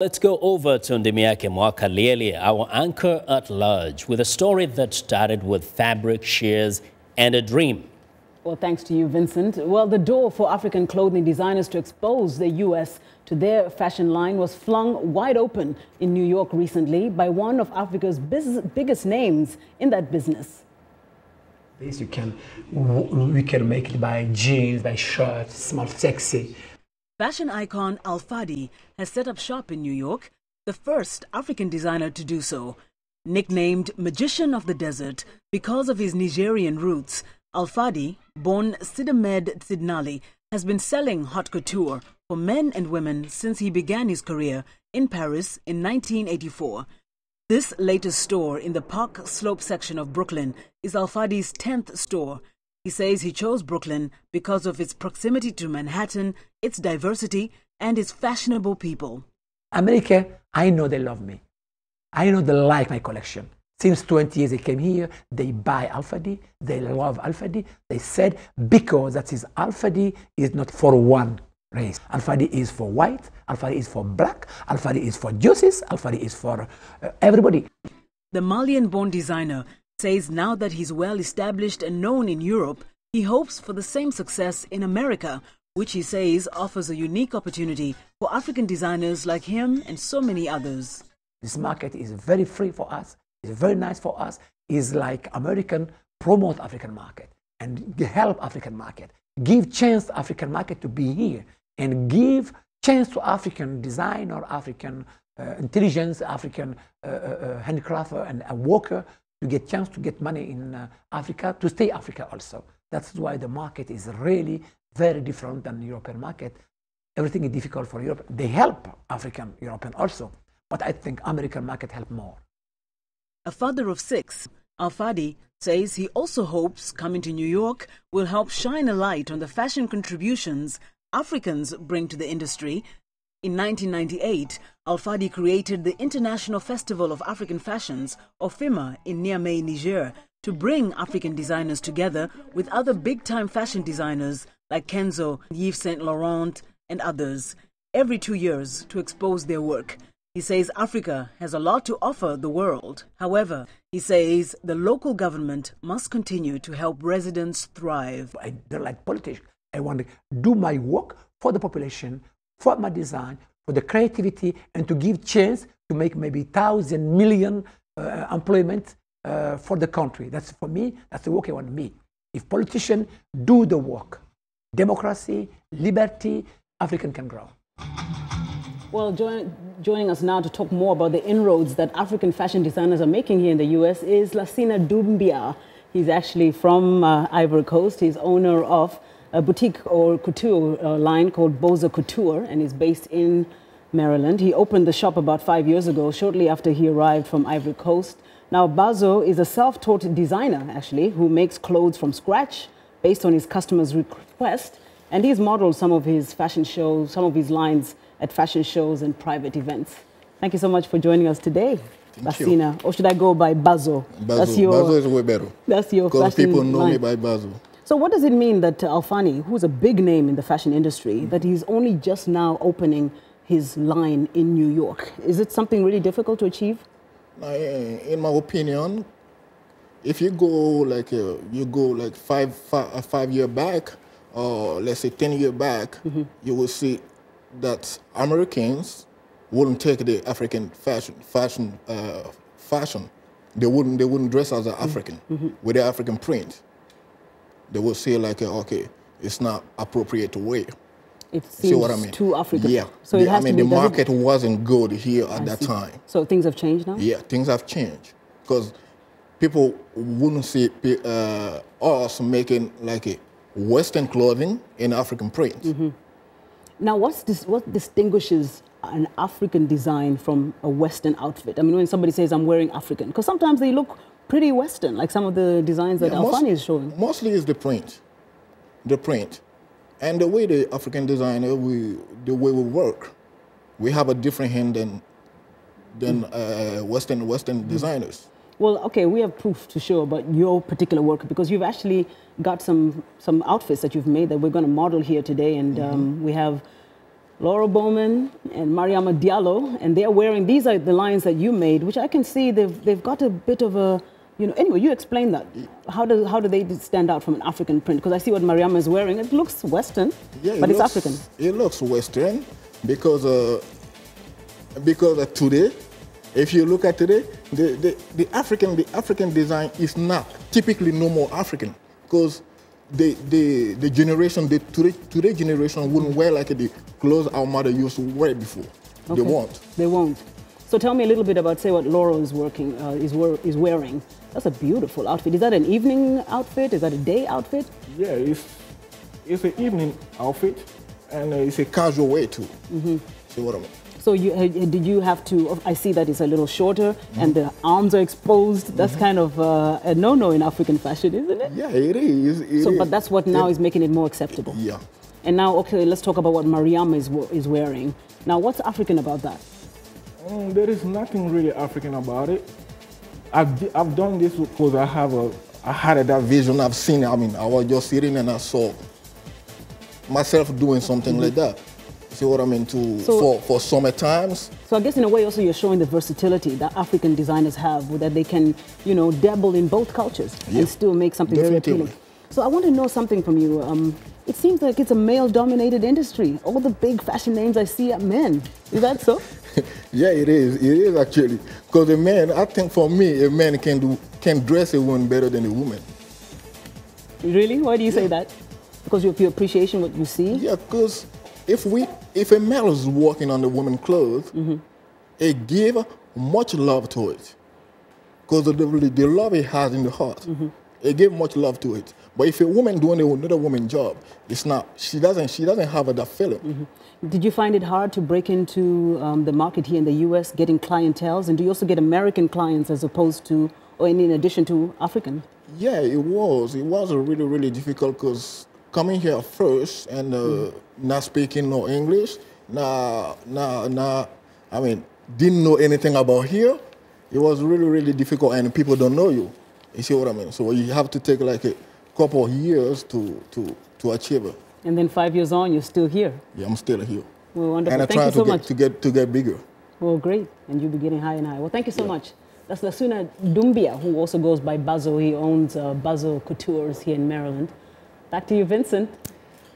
Let's go over to Ndimyake Mwakalyelye, our anchor at large, with a story that started with fabric, shears, and a dream. Well, thanks to you, Vincent. Well, the door for African clothing designers to expose the U.S. to their fashion line was flung wide open in New York recently by one of Africa's biggest names in that business. We can make it by jeans, by shirts, small sexy. Fashion icon Alphadi has set up shop in New York, the first African designer to do so. Nicknamed Magician of the Desert because of his Nigerian roots, Alphadi, born Sidamed Sidnali, has been selling haute couture for men and women since he began his career in Paris in 1984. This latest store in the Park Slope section of Brooklyn is Alphadi's 10th store. He says he chose Brooklyn because of its proximity to Manhattan, its diversity, and its fashionable people. America, I know they love me. I know they like my collection. Since 20 years they came here, they buy Alphadi, they love Alphadi. They said because that is Alphadi is not for one race. Alphadi is for white, Alphadi is for black, Alphadi is for juices, Alphadi is for everybody. The Malian-born designer says now that he's well established and known in Europe, he hopes for the same success in America, which he says offers a unique opportunity for African designers like him and so many others. This market is very free for us, it's very nice for us. It's like American promote African market and help African market, give chance to African market to be here and give chance to African design or African intelligence, African handcrafter and a worker to get chance to get money in Africa, to stay Africa also. That's why the market is really very different than the European market. Everything is difficult for Europe. They help African, European also, but I think American market help more. A father of 6, Alphadi says he also hopes coming to New York will help shine a light on the fashion contributions Africans bring to the industry. In 1998, Alphadi created the International Festival of African Fashions, or FIMA, in Niamey, Niger, to bring African designers together with other big-time fashion designers like Kenzo, Yves Saint Laurent, and others, every 2 years to expose their work. He says Africa has a lot to offer the world. However, he says the local government must continue to help residents thrive. I don't like politics. I want to do my work for the population, for my design, for the creativity, and to give chance to make maybe 1,000 million employment for the country. That's for me, that's the work I want to make. If politicians do the work, democracy, liberty, African can grow. Well, joining us now to talk more about the inroads that African fashion designers are making here in the U.S. is Lassina Doumbia. He's actually from Ivory Coast. He's owner of a boutique or couture line called Boza Couture, and is based in Maryland. He opened the shop about 5 years ago, shortly after he arrived from Ivory Coast. Now, Boza is a self-taught designer, actually, who makes clothes from scratch based on his customers' request, and he's modeled some of his fashion shows, some of his lines at fashion shows and private events. Thank you so much for joining us today, Lassina. Or should I go by Bazo? Bazo is way better. That's your because fashion people know line. me by Bazo. So what does it mean that Alphadi, who's a big name in the fashion industry, that he's only just now opening his line in New York? Is it something really difficult to achieve? In my opinion, if you go like five years back, or let's say 10 years back, you will see that Americans wouldn't take the African fashion. They wouldn't dress as an African with the African print. They would say like, okay, it's not appropriate to wear. It seems see what I mean? Too African. Yeah. So it has to be, the market wasn't good here at that time. So things have changed now? Yeah, things have changed because people wouldn't see us making like a Western clothing in African print. Now, what distinguishes an African design from a Western outfit? I mean, when somebody says, I'm wearing African, because sometimes they look pretty Western, like some of the designs that Alphadi is showing. Mostly is the print. And the way the African designer, the way we work, we have a different hand than Western designers. Well, okay, we have proof to show about your particular work because you've actually got some outfits that you've made that we're going to model here today, and we have Laura Bowman and Mariama Diallo, and they're wearing, these are the lines that you made, which I can see they've got a bit of a, anyway, you explain that. How do they stand out from an African print? Because I see what Mariama is wearing. It looks Western, but it's African. It looks Western because today, if you look at today, the African design is not typically no more African, because the generation, today generation wouldn't wear like the clothes our mother used to wear before. Okay. They won't. They won't. So tell me a little bit about, say, what Laura is wearing. That's a beautiful outfit. Is that an evening outfit? Is that a day outfit? Yeah, it's an evening outfit, and it's a casual way too. See what I mean? So did you have to, I see that it's a little shorter and the arms are exposed. That's kind of a no-no in African fashion, isn't it? Yeah, it is. But that's what now is making it more acceptable. Yeah. And now, okay, let's talk about what Mariama is wearing. Now, what's African about that? There is nothing really African about it. I've done this because I had that vision. I've seen it. I mean, I was just sitting and I saw myself doing something like that. See what I mean? For summer times. So I guess in a way also you're showing the versatility that African designers have, that they can, dabble in both cultures and still make something very appealing. So I want to know something from you. It seems like it's a male-dominated industry. All the big fashion names I see are men. Is that so? Yeah, it is. It is actually. Because a man, I think for me, a man can dress a woman better than a woman. Really? Why do you say that? Because of your appreciation what you see? Yeah, because if a male is walking on the woman's clothes, it gives much love to it. Because the love it has in the heart, it gives much love to it. But if a woman doing another woman's job, it's not. She doesn't have that feeling. Did you find it hard to break into the market here in the U.S., getting clienteles? And do you also get American clients as opposed to, or in addition to African? Yeah, it was. It was really, really difficult because coming here first and not speaking no English, I mean, didn't know anything about here. It was really, really difficult, and people don't know you. You see what I mean? So you have to take like a couple of years to achieve it. And then 5 years on, you're still here. Yeah, I'm still here. Well, wonderful. And I thank you so much. to get bigger. Well, great. And you'll be getting higher and higher. Well, thank you so much. That's Lassina Doumbia, who also goes by Boza. He owns Boza Couture here in Maryland. Back to you, Vincent.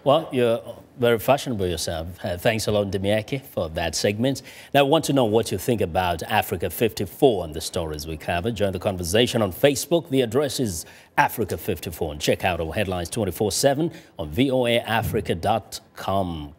Well, you're very fashionable yourself. Thanks a lot, Ndimyake, for that segment. Now, I want to know what you think about Africa 54 and the stories we covered. Join the conversation on Facebook. The address is Africa 54. And check out our headlines 24/7 on voaafrica.com.